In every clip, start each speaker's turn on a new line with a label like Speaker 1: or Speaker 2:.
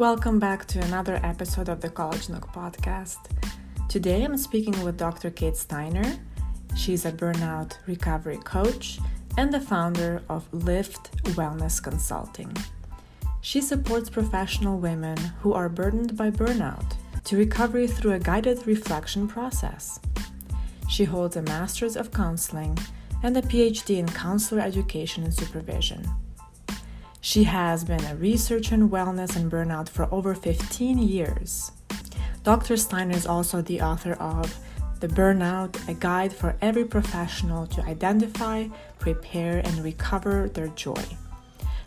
Speaker 1: welcome back to another episode of the College Nook podcast. Today I'm speaking with Dr. Kate Steiner. She's a Burnout Recovery Coach and the founder of Lift Wellness Consulting. She supports professional women who are burdened by burnout to recovery through a guided reflection process. She holds a Master's of Counseling and a Ph.D. in Counselor Education and Supervision. She has been a researcher in wellness and burnout for over 15 years. Dr. Steiner is also the author of The Burnout, a guide for every professional to identify, prepare, and recover their joy.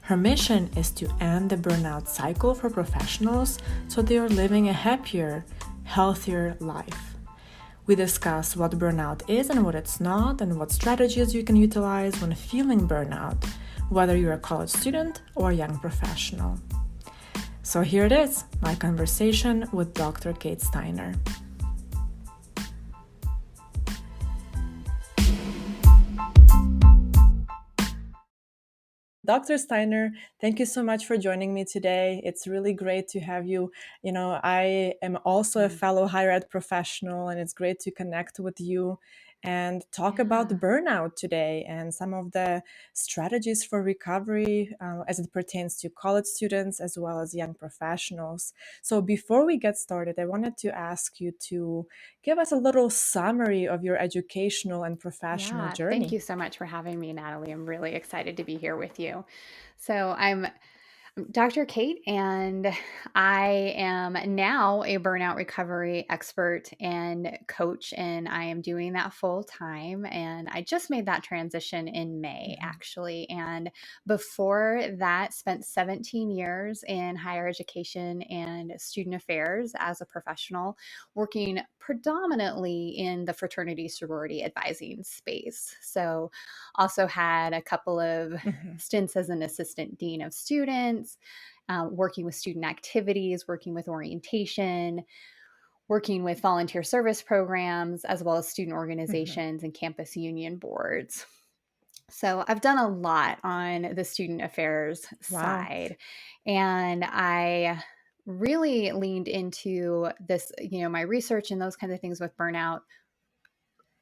Speaker 1: Her mission is to end the burnout cycle for professionals so they are living a happier, healthier life. We discuss what burnout is and what it's not, and what strategies you can utilize when feeling burnout, whether you're a college student or a young professional. So here it is, my conversation with Dr. Kate Steiner. Dr. Steiner, thank you so much for joining me today. It's really great to have you. I am also a fellow higher ed professional, and it's great to connect with you and talk about burnout today and some of the strategies for recovery as it pertains to college students as well as young professionals. So before we get started, I wanted to ask you to give us a little summary of your educational and professional journey.
Speaker 2: Thank you so much for having me, Natalie. I'm really excited to be here with you. So I'm Dr. Kate, and I am now a burnout recovery expert and coach, and I am doing that full time. And I just made that transition in May, actually. And before that, spent 17 years in higher education and student affairs as a professional, working predominantly in the fraternity sorority advising space. So also had a couple of stints as an assistant dean of students, working with student activities, working with orientation, working with volunteer service programs, as well as student organizations and campus union boards. So I've done a lot on the student affairs side, and I really leaned into this, my research and those kinds of things with burnout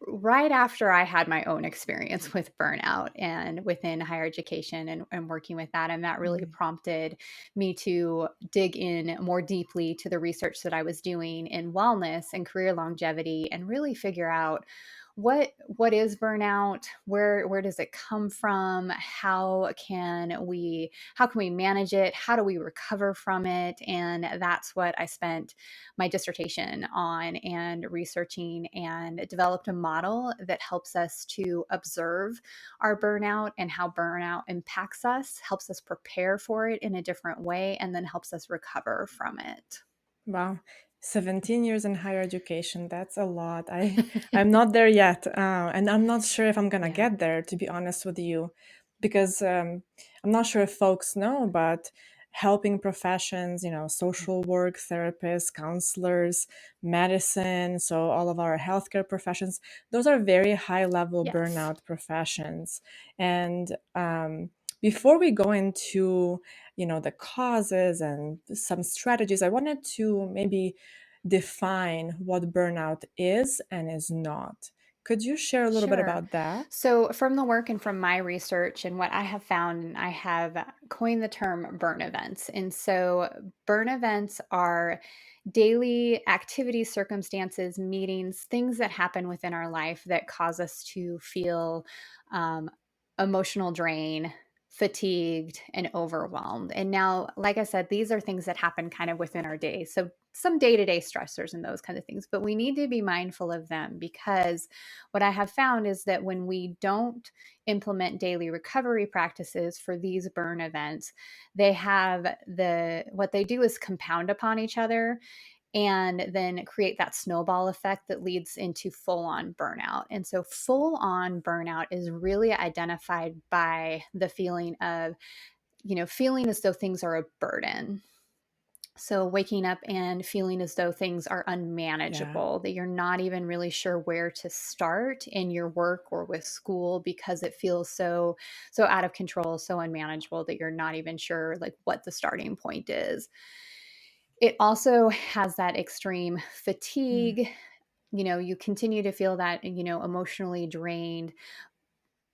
Speaker 2: right after I had my own experience with burnout and within higher education and working with that. And that really prompted me to dig in more deeply to the research that I was doing in wellness and career longevity and really figure out what is burnout, where does it come from, how can we manage it, how do we recover from it. And that's what I spent my dissertation on and researching, and developed a model that helps us to observe our burnout and how burnout impacts us, helps us prepare for it in a different way, and then helps us recover from it.
Speaker 1: Wow. 17 years in higher education, that's a lot. I'm not there yet. And I'm not sure if I'm going to get there, to be honest with you, because I'm not sure if folks know, but helping professions, social work, therapists, counselors, medicine, so all of our healthcare professions, those are very high level burnout professions. And before we go into the causes and some strategies, I wanted to maybe define what burnout is and is not. Could you share a little bit about that?
Speaker 2: So from the work and from my research and what I have found, I have coined the term burn events. And so burn events are daily activities, circumstances, meetings, things that happen within our life that cause us to feel emotional drain, fatigued, and overwhelmed. And now, like I said, these are things that happen kind of within our day. So some day-to-day stressors and those kinds of things, but we need to be mindful of them, because what I have found is that when we don't implement daily recovery practices for these burn events, what they do is compound upon each other and then create that snowball effect that leads into full-on burnout. And so full-on burnout is really identified by the feeling of, feeling as though things are a burden. So waking up and feeling as though things are unmanageable, that you're not even really sure where to start in your work or with school, because it feels so out of control, so unmanageable that you're not even sure like what the starting point is. It also has that extreme
Speaker 1: Mm.
Speaker 2: fatigue. You continue to feel that, emotionally drained.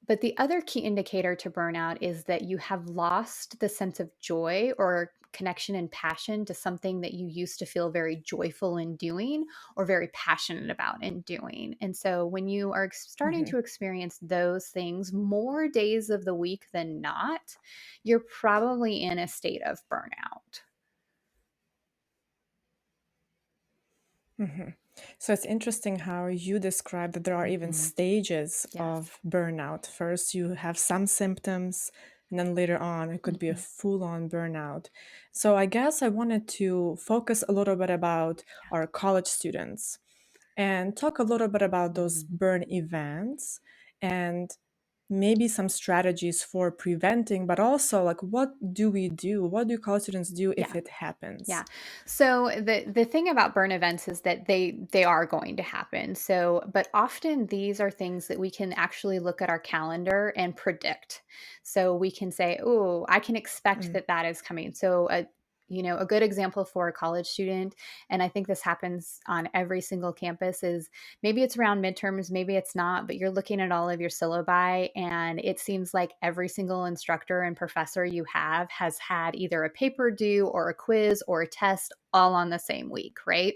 Speaker 2: But the other key indicator to burnout is that you have lost the sense of joy or connection and passion to something that you used to feel very joyful in doing or very passionate about in doing. And so when you are starting
Speaker 1: Mhm.
Speaker 2: to experience those things more days of the week than not, you're probably in a state of burnout.
Speaker 1: Mhm. So it's interesting how you describe that there are even
Speaker 2: Mhm.
Speaker 1: stages
Speaker 2: Yes.
Speaker 1: of burnout. First, you have some symptoms, and then later on, it could be a
Speaker 2: Mhm.
Speaker 1: full-on burnout. So I guess I wanted to focus a little bit about our college students and talk a little bit about those
Speaker 2: Mhm.
Speaker 1: burn events and maybe some strategies for preventing, but also like what do we do? What do college students do if
Speaker 2: Yeah.
Speaker 1: it happens?
Speaker 2: Yeah. So the thing about burn events is that they are going to happen. So, but often these are things that we can actually look at our calendar and predict. So we can say, "Oh, I can expect
Speaker 1: Mm.
Speaker 2: that that is coming." So a good example for a college student, and I think this happens on every single campus, is maybe it's around midterms, maybe it's not, but you're looking at all of your syllabi, and it seems like every single instructor and professor you have has had either a paper due or a quiz or a test all on the same week, right?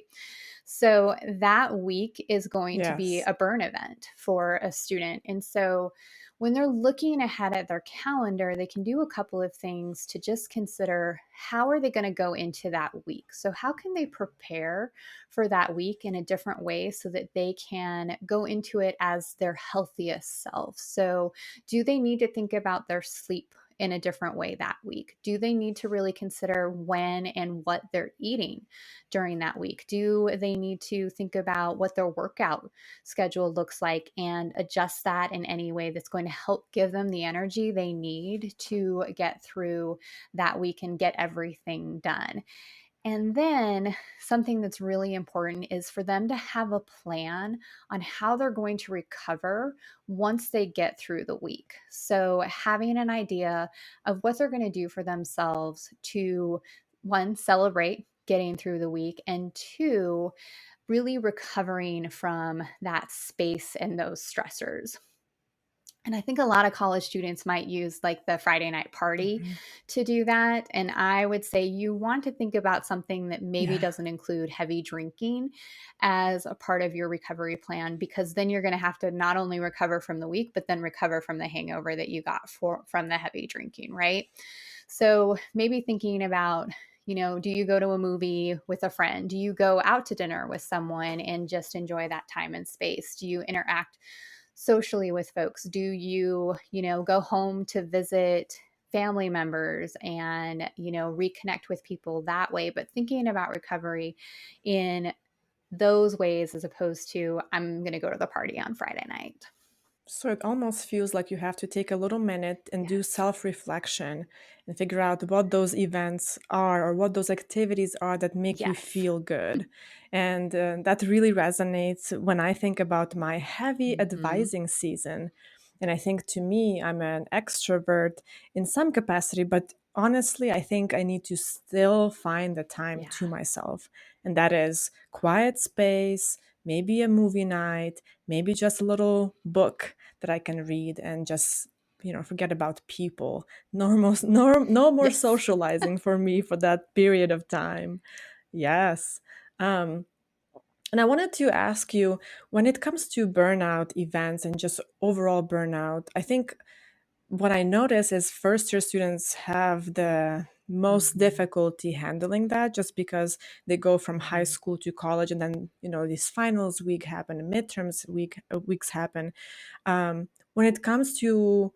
Speaker 2: So that week is going to be
Speaker 1: Yes.
Speaker 2: a burn event for a student. And so when they're looking ahead at their calendar, they can do a couple of things to just consider how are they going to go into that week. So how can they prepare for that week in a different way so that they can go into it as their healthiest self? So do they need to think about their sleep in a different way that week? Do they need to really consider when and what they're eating during that week? Do they need to think about what their workout schedule looks like and adjust that in any way that's going to help give them the energy they need to get through that week and get everything done? And then something that's really important is for them to have a plan on how they're going to recover once they get through the week. So, having an idea of what they're going to do for themselves to, one, celebrate getting through the week, and two, really recovering from that space and those stressors. And I think a lot of college students might use like the Friday night party
Speaker 1: Mhm.
Speaker 2: to do that. And I would say you want to think about something that maybe
Speaker 1: Yeah.
Speaker 2: doesn't include heavy drinking as a part of your recovery plan, because then you're going to have to not only recover from the week, but then recover from the hangover that you got from the heavy drinking, right? So maybe thinking about, do you go to a movie with a friend? Do you go out to dinner with someone and just enjoy that time and space? Do you interact socially with folks? Do you, go home to visit family members and, reconnect with people that way? But thinking about recovery in those ways as opposed to, I'm going to go to the party on Friday night.
Speaker 1: So it almost feels like you have to take a little minute and do
Speaker 2: Yes.
Speaker 1: self-reflection and figure out what those events are or what those activities are that make you
Speaker 2: Yes.
Speaker 1: feel good. And that really resonates when I think about my heavy
Speaker 2: Hmm.
Speaker 1: advising season. And I think to me, I'm an extrovert in some capacity, but honestly, I think I need to still find the time
Speaker 2: Yeah.
Speaker 1: to myself. And that is quiet space, maybe a movie night, maybe just a little book that I can read and just forget about people. No more
Speaker 2: Yes.
Speaker 1: socializing for me for that period of time. Yes. Um, and I wanted to ask you when it comes to burnout events and just overall burnout, I think what I notice is first year students have the most
Speaker 2: Hmm.
Speaker 1: difficulty handling that just because they go from high
Speaker 2: Hmm.
Speaker 1: school to college and then these finals week happen, midterms weeks happen. When it comes to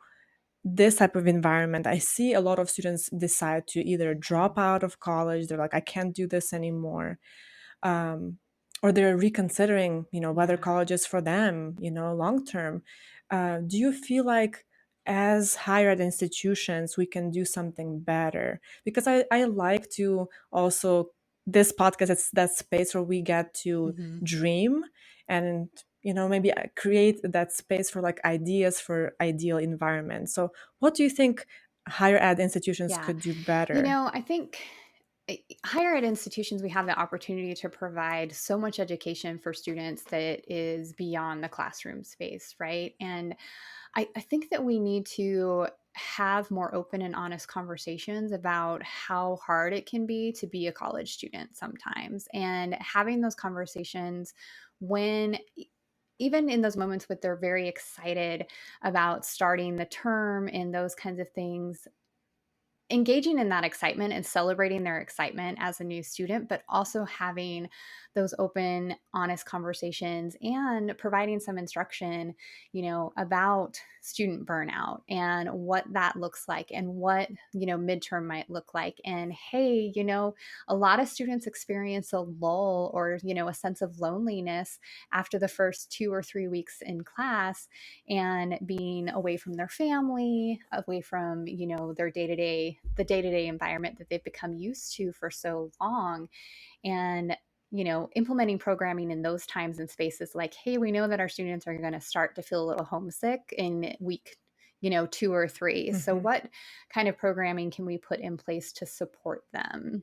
Speaker 1: this type of environment, I see a lot of students decide to either drop out of college. They're like, I can't do this anymore, um, or they're reconsidering, whether
Speaker 2: Yeah.
Speaker 1: college is for them, long term. Do you feel like as higher ed institutions, we can do something better? Because I like to also, this podcast, it's that space where we get to
Speaker 2: Hmm.
Speaker 1: dream and, maybe create that space for like ideas for ideal environments. So what do you think higher ed institutions
Speaker 2: Yeah.
Speaker 1: could do better?
Speaker 2: I think higher ed institutions, we have the opportunity to provide so much education for students that is beyond the classroom space, right? And I think that we need to have more open and honest conversations about how hard it can be to be a college student sometimes. And having those conversations when even in those moments when they're very excited about starting the term and those kinds of things, engaging in that excitement and celebrating their excitement as a new student, but also having those open, honest conversations and providing some instruction, about student burnout and what that looks like and what, midterm might look like. And hey, a lot of students experience a lull or, a sense of loneliness after the first 2 or 3 weeks in class and being away from their family, away from, their the day-to-day environment that they've become used to for so long. And, implementing programming in those times and spaces like, hey, we know that our students are going to start to feel a little homesick in week 2 or 3. So
Speaker 1: Mm-hmm.
Speaker 2: what kind of programming can we put in place to support them?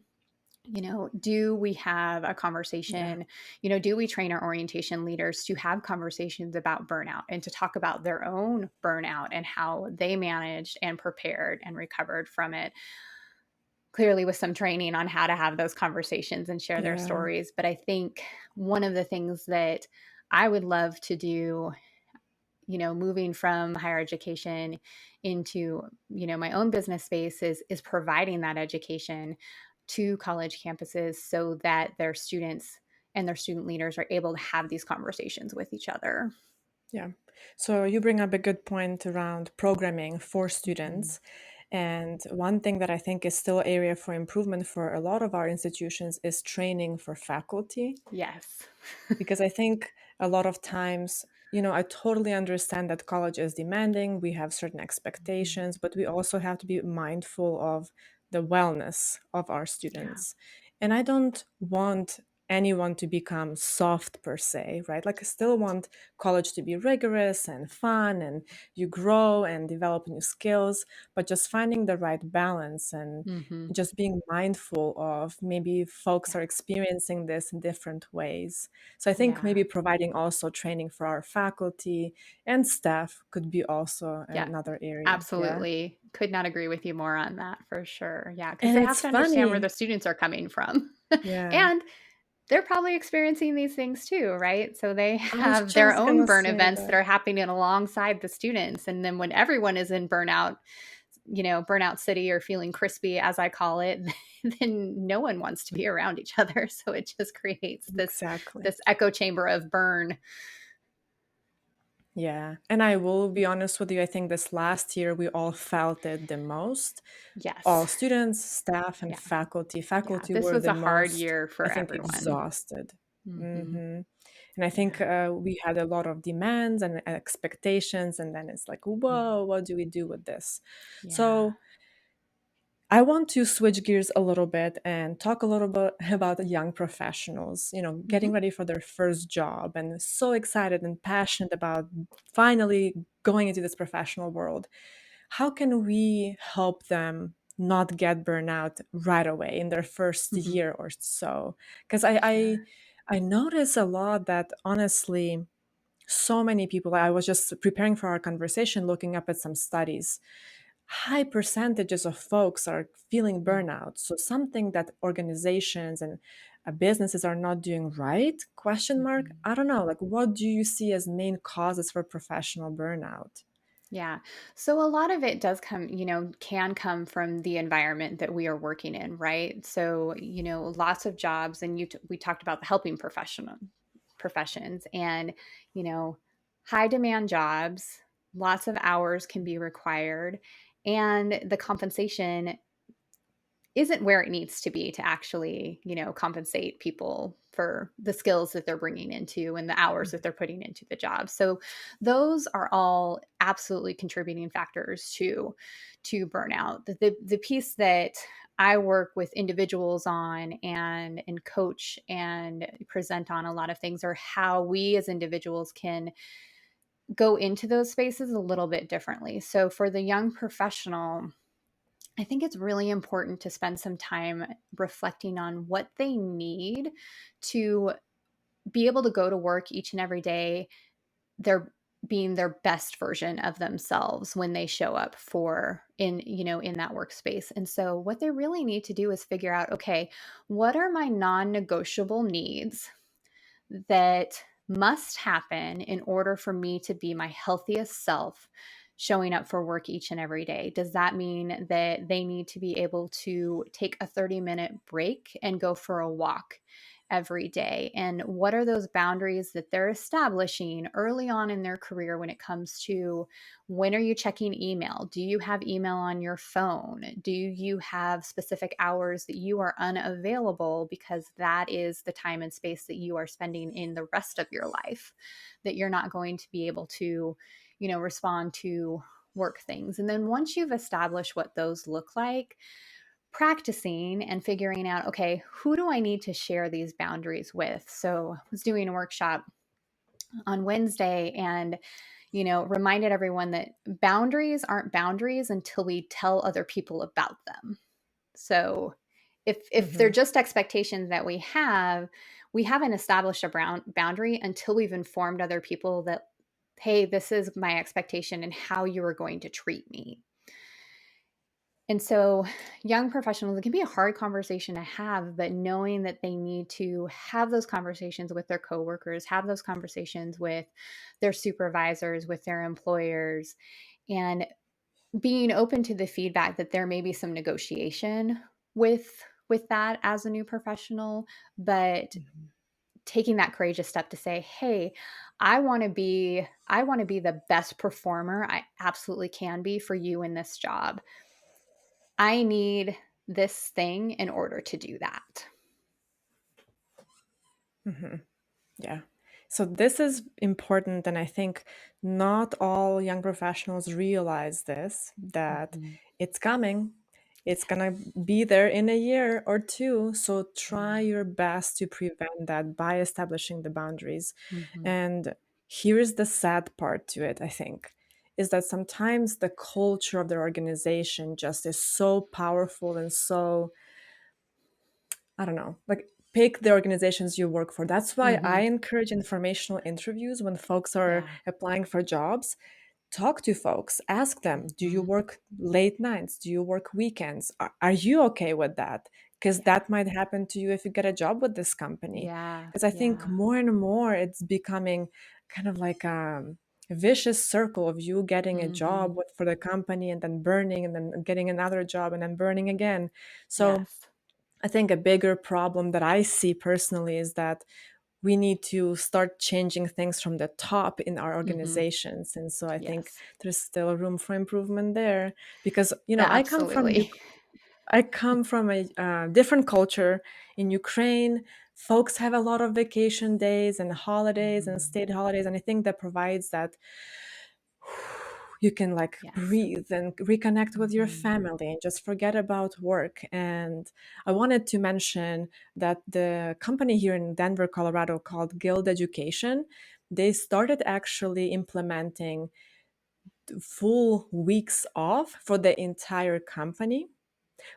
Speaker 2: Do we have a
Speaker 1: Yeah.
Speaker 2: conversation? Do we train our orientation leaders to have conversations about burnout and to talk about their own burnout and how they managed and prepared and recovered from it? Clearly, with some training on how to have those conversations and share their
Speaker 1: Yeah.
Speaker 2: stories. But I think one of the things that I would love to do, moving from higher education into, my own business space is providing that education to college campuses so that their students and their student leaders are able to have these conversations with each other.
Speaker 1: Yeah. So you bring up a good point around programming for
Speaker 2: Mhm.
Speaker 1: students. And one thing that I think is still area for improvement for a lot of our institutions is training for faculty.
Speaker 2: Yes.
Speaker 1: Because I think a lot of times, I totally understand that college is demanding, we have certain
Speaker 2: Mhm.
Speaker 1: expectations, but we also have to be mindful of the wellness of our
Speaker 2: Yeah.
Speaker 1: students. And I don't want anyone to become soft per se, right? Like I still want college to be rigorous and fun and you grow and develop new skills, but just finding the right balance and
Speaker 2: Hmm.
Speaker 1: just being mindful of maybe folks
Speaker 2: Yeah.
Speaker 1: are experiencing this in different ways. So I think
Speaker 2: Yeah.
Speaker 1: maybe providing also training for our faculty and staff could be also
Speaker 2: Yeah.
Speaker 1: another area. Yeah.
Speaker 2: Absolutely. Could not agree with you more on that for sure. Yeah. Because
Speaker 1: And
Speaker 2: they have
Speaker 1: it's
Speaker 2: to understand where
Speaker 1: funny.
Speaker 2: the students are coming from.
Speaker 1: Yeah.
Speaker 2: And they're probably experiencing these things too, right? So they
Speaker 1: I was
Speaker 2: have their
Speaker 1: just
Speaker 2: own
Speaker 1: gonna
Speaker 2: burn
Speaker 1: say
Speaker 2: events that
Speaker 1: that.
Speaker 2: are happening alongside the students. And then when everyone is in burnout, burnout city or feeling crispy, as I call it, then no one wants to be around each other. So it just creates this
Speaker 1: Exactly.
Speaker 2: this echo chamber of burn.
Speaker 1: Yeah. And I will be honest with you, I think this last year we all felt it the most. All
Speaker 2: Yes.
Speaker 1: students, staff, and
Speaker 2: Yeah.
Speaker 1: faculty.
Speaker 2: Yeah.
Speaker 1: Faculty
Speaker 2: This
Speaker 1: were
Speaker 2: was
Speaker 1: the
Speaker 2: a hard
Speaker 1: most,
Speaker 2: year
Speaker 1: I
Speaker 2: for
Speaker 1: think,
Speaker 2: everyone.
Speaker 1: exhausted.
Speaker 2: Hmm.
Speaker 1: Hmm. And I think
Speaker 2: Yeah.
Speaker 1: we had a lot of demands and expectations, and then it's like, whoa, what do we do with this?
Speaker 2: Yeah.
Speaker 1: So I want to switch gears a little bit and talk a little bit about young professionals, getting
Speaker 2: Hmm.
Speaker 1: ready for their first job and so excited and passionate about finally going into this professional world. How can we help them not get burnout right away in their first
Speaker 2: Hmm.
Speaker 1: year or so? Because I notice a lot that honestly, so many people, I was just preparing for our conversation, looking up at some studies, high percentages of folks are feeling
Speaker 2: Yeah.
Speaker 1: burnout. So something that organizations and businesses are not doing right, question mark.
Speaker 2: Mhm.
Speaker 1: I don't know, like what do you see as main causes for professional burnout?
Speaker 2: Yeah. So a lot of it does come, can come from the environment that we are working in, right? So, lots of jobs, and we talked about the helping professions, and you know, high demand jobs, lots of hours can be required, and the compensation isn't where it needs to be to actually, compensate people for the skills that they're bringing into and the hours that they're putting into the job. So those are all absolutely contributing factors to burnout. The piece that I work with individuals on and coach and present on a lot of things are how we as individuals can go into those spaces a little bit differently. So for the young professional, I think it's really important to spend some time reflecting on what they need to be able to go to work each and every day. They're being their best version of themselves when they show up in that workspace. And so what they really need to do is figure out, okay, what are my non-negotiable needs that must happen in order for me to be my healthiest self showing up for work each and every day? Does that mean that they need to be able to take a 30-minute break and go for a walk every day? And what are those boundaries that they're establishing early on in their career when it comes to when are you checking email? Do you have email on your phone? Do you have specific hours that you are unavailable because that is the time and space that you are spending in the rest of your life, that you're not going to be able to, respond to work things? And then once you've established what those look like, practicing and figuring out, okay, who do I need to share these boundaries with? So I was doing a workshop on Wednesday and reminded everyone that boundaries aren't boundaries until we tell other people about them. So if they're
Speaker 1: Mm-hmm.
Speaker 2: just expectations that we haven't established a boundary until we've informed other people that, hey, this is my expectation and how you are going to treat me. And so, young professionals, it can be a hard conversation to have, but knowing that they need to have those conversations with their coworkers, have those conversations with their supervisors, with their employers, and being open to the feedback that there may be some negotiation with that as a new professional, but
Speaker 1: Mm-hmm.
Speaker 2: taking that courageous step to say, hey, I want to be the best performer I absolutely can be for you in this job. I need this thing in order to do that.
Speaker 1: Mm-hmm. Yeah. So this is important, and I think not all young professionals realize this, that
Speaker 2: Mhm.
Speaker 1: it's coming. It's gonna be there in a year or two. So try
Speaker 2: Yeah.
Speaker 1: your best to prevent that by establishing the boundaries.
Speaker 2: Mhm.
Speaker 1: And here's the sad part to it, I think, is that sometimes the culture of their organization just is so powerful and so, I don't know, like pick the organizations you work for. That's why I
Speaker 2: Mhm.
Speaker 1: encourage informational interviews when folks are
Speaker 2: Yeah.
Speaker 1: applying for jobs. Talk to folks, ask them, do you
Speaker 2: Mhm.
Speaker 1: work late nights? Do you work weekends? Are you okay with that? Because
Speaker 2: Yeah.
Speaker 1: that might happen to you if you get a job with this company.
Speaker 2: Yeah.
Speaker 1: Because I think
Speaker 2: Yeah.
Speaker 1: more and more it's becoming kind of like a vicious circle of you getting a
Speaker 2: Mhm.
Speaker 1: job for the company and then burning and then getting another job and then burning again. So
Speaker 2: Yes.
Speaker 1: I think a bigger problem that I see personally is that we need to start changing things from the top in our
Speaker 2: Mhm.
Speaker 1: organizations. And so I think
Speaker 2: Yes.
Speaker 1: there's still room for improvement there because,
Speaker 2: Absolutely.
Speaker 1: I come from a different culture in Ukraine. Folks have a lot of vacation days and holidays and
Speaker 2: Mhm.
Speaker 1: state holidays. And I think that provides that you can like
Speaker 2: Yes.
Speaker 1: breathe and reconnect with your
Speaker 2: Mhm.
Speaker 1: family and just forget about work. And I wanted to mention that the company here in Denver, Colorado called Guild Education, they started actually implementing full weeks off for the entire company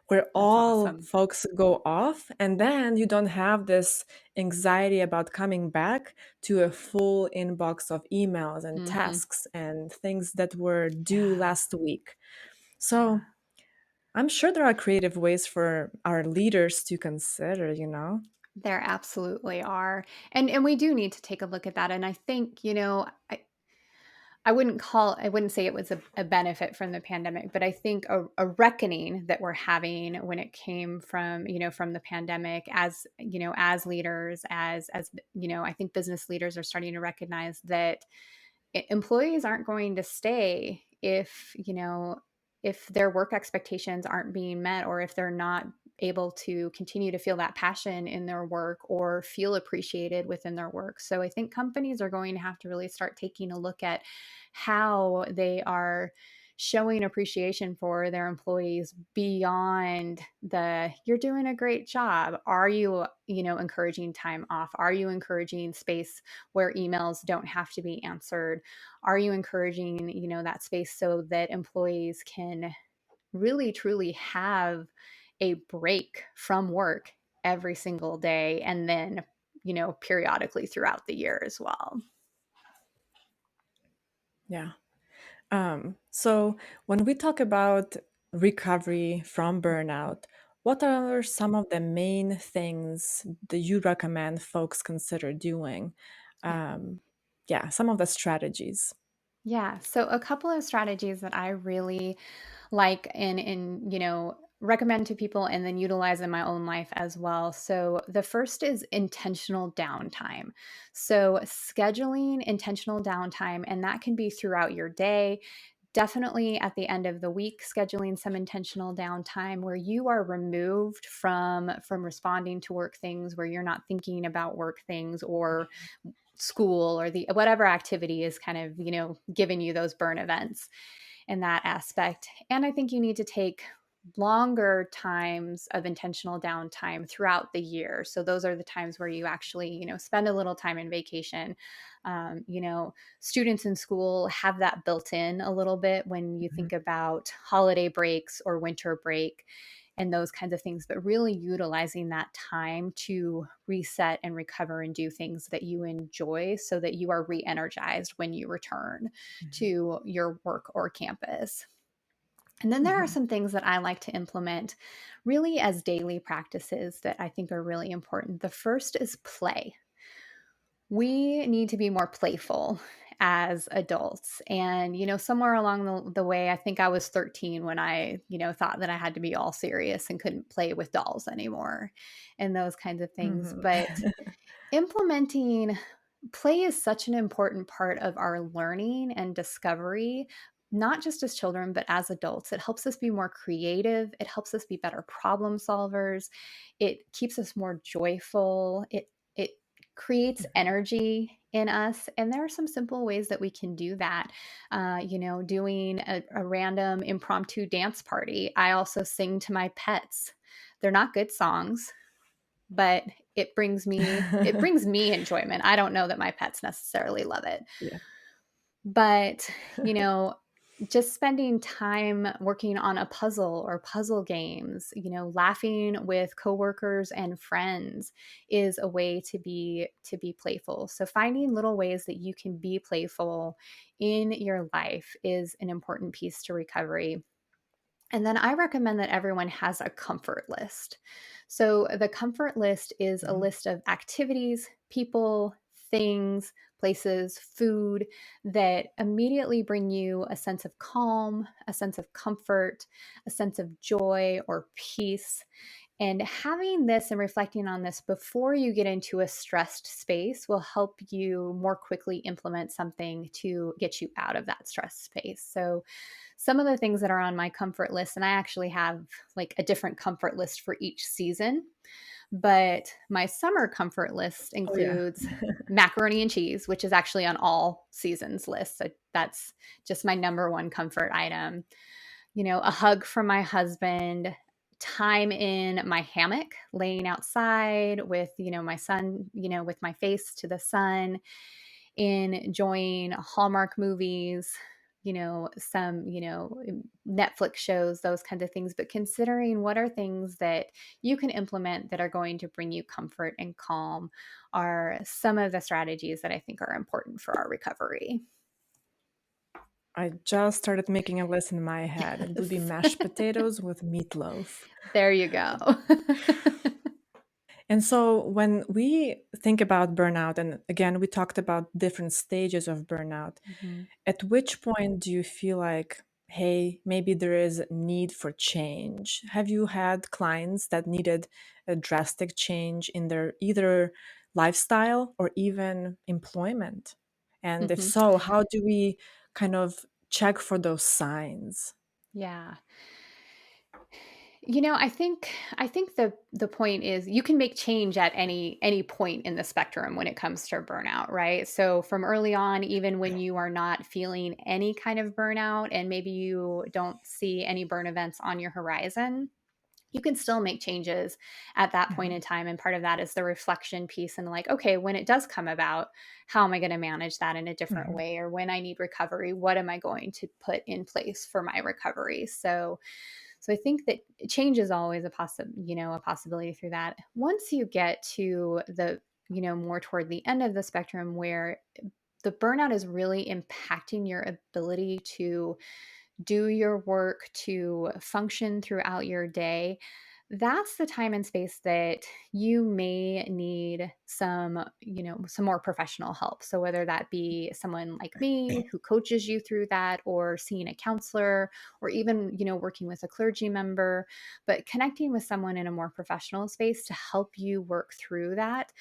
Speaker 1: where
Speaker 2: That's
Speaker 1: all
Speaker 2: awesome.
Speaker 1: folks go off, and then you don't have this anxiety about coming back to a full inbox of emails and
Speaker 2: Mhm.
Speaker 1: tasks and things that were due
Speaker 2: Yeah.
Speaker 1: last week.
Speaker 2: Yeah.
Speaker 1: So I'm sure there are creative ways for our leaders to consider, you know?
Speaker 2: There absolutely are. And we do need to take a look at that. And I think, I wouldn't say it was a benefit from the pandemic, but I think a reckoning that we're having when it came from the pandemic, as leaders, I think business leaders are starting to recognize that employees aren't going to stay if their work expectations aren't being met, or if they're not able to continue to feel that passion in their work or feel appreciated within their work. So I think companies are going to have to really start taking a look at how they are showing appreciation for their employees beyond the you're doing a great job. Are you, encouraging time off? Are you encouraging space where emails don't have to be answered? Are you encouraging, that space so that employees can really truly have a break from work every single day, and then, periodically throughout the year as well.
Speaker 1: Yeah. So when we talk about recovery from burnout, what are some of the main things that you recommend folks consider doing?
Speaker 2: Yeah.
Speaker 1: Yeah, some of the strategies.
Speaker 2: Yeah. So a couple of strategies that I really like recommend to people and then utilize in my own life as well. So the first is intentional downtime. So scheduling intentional downtime, and that can be throughout your day. Definitely at the end of the week, scheduling some intentional downtime where you are removed from responding to work things, where you're not thinking about work things or school or the whatever activity is kind of, giving you those burn events in that aspect. And I think you need to take longer times of intentional downtime throughout the year. So those are the times where you actually, spend a little time in vacation. Students in school have that built in a little bit when you
Speaker 1: Mhm.
Speaker 2: think about holiday breaks or winter break and those kinds of things, but really utilizing that time to reset and recover and do things that you enjoy so that you are re energized when you return
Speaker 1: Mhm.
Speaker 2: to your work or campus. And then there are
Speaker 1: Mhm.
Speaker 2: some things that I like to implement really as daily practices that I think are really important. The first is play. We need to be more playful as adults. And, somewhere along the way, I think I was 13 when I, thought that I had to be all serious and couldn't play with dolls anymore and those kinds of things.
Speaker 1: Mhm.
Speaker 2: But implementing play is such an important part of our learning and discovery, not just as children, but as adults. It helps us be more creative. It helps us be better problem solvers. It keeps us more joyful. It creates
Speaker 1: Mhm.
Speaker 2: energy in us. And there are some simple ways that we can do that. Doing a random impromptu dance party. I also sing to my pets. They're not good songs, but it brings me enjoyment. I don't know that my pets necessarily love it.
Speaker 1: Yeah.
Speaker 2: But, you know, just spending time working on a puzzle or puzzle games, laughing with coworkers and friends is a way to be playful. So finding little ways that you can be playful in your life is an important piece to recovery. And then I recommend that everyone has a comfort list. So, the comfort list is a
Speaker 1: Mhm.
Speaker 2: list of activities, people, things, places, food that immediately bring you a sense of calm, a sense of comfort, a sense of joy or peace. And having this and reflecting on this before you get into a stressed space will help you more quickly implement something to get you out of that stressed space. So, some of the things that are on my comfort list, and I actually have like a different comfort list for each season, but my summer comfort list
Speaker 1: Oh, yeah.
Speaker 2: includes macaroni and cheese, which is actually on all seasons lists. So that's just my number one comfort item. A hug from my husband, time in my hammock, laying outside with, my son, with my face to the sun, enjoying Hallmark movies, some, Netflix shows, those kinds of things, but considering what are things that you can implement that are going to bring you comfort and calm are some of the strategies that I think are important for our recovery.
Speaker 1: I just started making a list in my head. It would be
Speaker 2: Yes.
Speaker 1: mashed potatoes with meatloaf.
Speaker 2: There you go.
Speaker 1: And so when we think about burnout, and again, we talked about different stages of burnout,
Speaker 2: Mhm.
Speaker 1: at which point do you feel like, hey, maybe there is a need for change? Have you had clients that needed a drastic change in their either lifestyle or even employment? And if
Speaker 2: Mhm.
Speaker 1: so, how do we kind of check for those signs?
Speaker 2: Yeah. I think the point is you can make change at any point in the spectrum when it comes to burnout, right? So from early on, even when you are not feeling any kind of burnout and maybe you don't see any burn events on your horizon, you can still make changes at that point
Speaker 1: Mhm.
Speaker 2: in time. And part of that is the reflection piece and like, okay, when it does come about, how am I going to manage that in a different
Speaker 1: Mhm.
Speaker 2: way? Or when I need recovery, what am I going to put in place for my recovery? So I think that change is always a possibility through that. Once you get to the, more toward the end of the spectrum where the burnout is really impacting your ability to do your work, to function throughout your day, that's the time and space that you may need some more professional help. So whether that be someone like me who coaches you through that, or seeing a counselor, or even, working with a clergy member, but connecting with someone in a more professional space to help you work through that.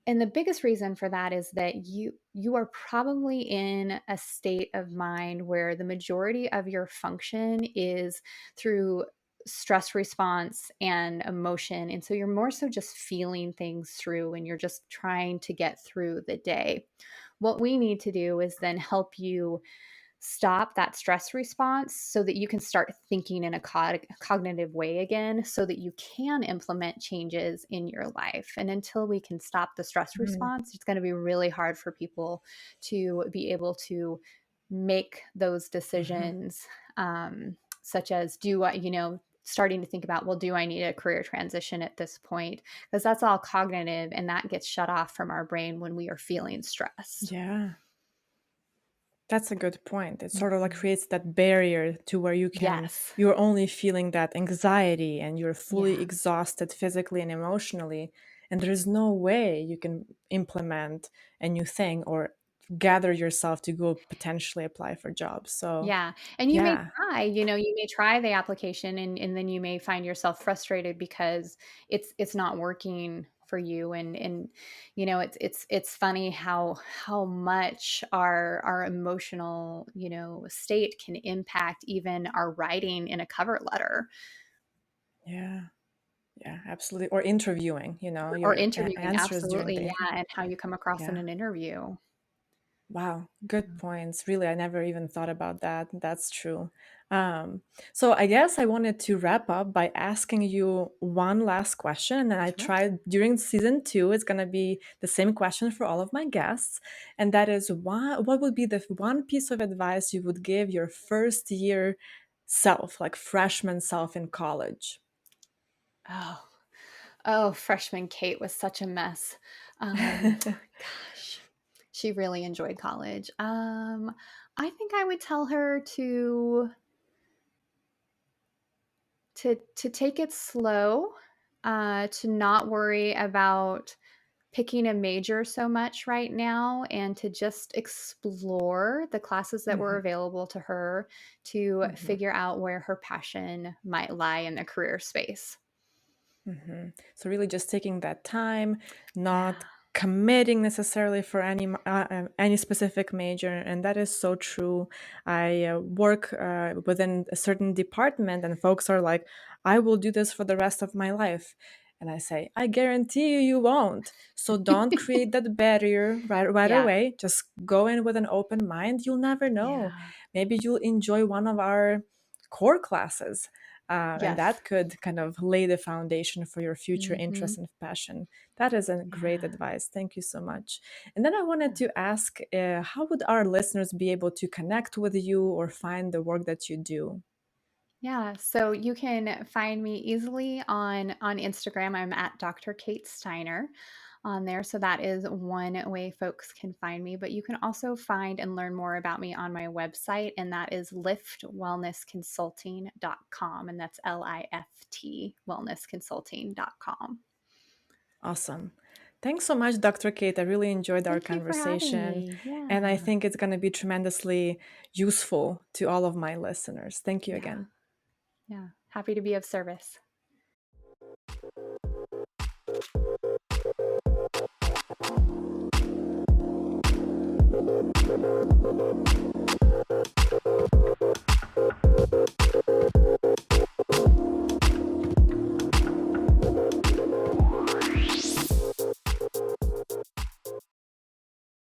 Speaker 2: And the biggest reason for that is that you are probably in a state of mind where the majority of your function is through stress response and emotion. And so you're more so just feeling things through and you're just trying to get through the day. What we need to do is then help you stop that stress response so that you can start thinking in a cognitive way again, so that you can implement changes in your life. And until we can stop the stress
Speaker 1: Mhm.
Speaker 2: response, it's going to be really hard for people to be able to make those
Speaker 1: Mhm.
Speaker 2: decisions, such as starting to think about, well, do I need a career transition at this point? Because that's all cognitive and that gets shut off from our brain when we are feeling stressed.
Speaker 1: Yeah, that's a good point. It sort of like
Speaker 2: Mhm.
Speaker 1: creates that barrier to where
Speaker 2: Yes.
Speaker 1: you're only feeling that anxiety and you're fully
Speaker 2: Yeah.
Speaker 1: exhausted physically and emotionally. And there's no way you can implement a new thing or gather yourself to go potentially apply for jobs. So,
Speaker 2: Yeah, and
Speaker 1: yeah,
Speaker 2: you may try the application and then you may find yourself frustrated because it's not working for you. And it's funny how much our emotional, state can impact even our writing in a cover letter
Speaker 1: yeah, yeah, absolutely. Or interviewing,
Speaker 2: or
Speaker 1: your
Speaker 2: interviewing.
Speaker 1: answers during
Speaker 2: Absolutely,
Speaker 1: the,
Speaker 2: yeah, and how you come across in
Speaker 1: yeah.
Speaker 2: an interview.
Speaker 1: Wow, good points. Really, I never even thought about that. That's true. Um, so I guess I wanted to wrap up by asking you one last question. And then I
Speaker 2: Sure.
Speaker 1: tried during season two, it's going to be the same question for all of my guests. And that is, what would be the one piece of advice you would give your first year self, like freshman self in college?
Speaker 2: Oh. Oh, freshman Kate was such a mess. Gosh, she really enjoyed college. I think I would tell her to take it slow, to not worry about picking a major so much right now, and to just explore the classes that were
Speaker 1: Mhm,
Speaker 2: available to her to
Speaker 1: mhm.
Speaker 2: figure out where her passion might lie in the career space.
Speaker 1: So really just taking that time,
Speaker 2: Yeah.
Speaker 1: not committing necessarily for any specific major, and that is so true. I work within a certain department, and folks are like, "I will do this for the rest of my life." And I say, I guarantee you, you won't. So don't create that barrier right
Speaker 2: Yeah.
Speaker 1: away. Just go in with an open mind. You'll never know.
Speaker 2: Yeah.
Speaker 1: Maybe you'll enjoy one of our core classes, and
Speaker 2: Yes.
Speaker 1: that could kind of lay the foundation for your future
Speaker 2: Mhm.
Speaker 1: interest and passion. That is a great
Speaker 2: Yeah.
Speaker 1: advice. Thank you so much. And then I wanted to ask, how would our listeners be able to connect with you or find the work that you do?
Speaker 2: Yeah. So you can find me easily on Instagram. I'm at Dr. Kate Steiner on there. So that is one way folks can find me. But you can also find and learn more about me on my website, and that is liftwellnessconsulting.com. And that's LIFT wellnessconsulting.com.
Speaker 1: Awesome. Thanks so much, Dr. Kate. I really enjoyed our
Speaker 2: Thank you for having
Speaker 1: conversation,
Speaker 2: me.
Speaker 1: and I
Speaker 2: Yeah.
Speaker 1: think it's going to be tremendously useful to all of my listeners. Thank you
Speaker 2: Yeah.
Speaker 1: again.
Speaker 2: Yeah. Happy to be of service.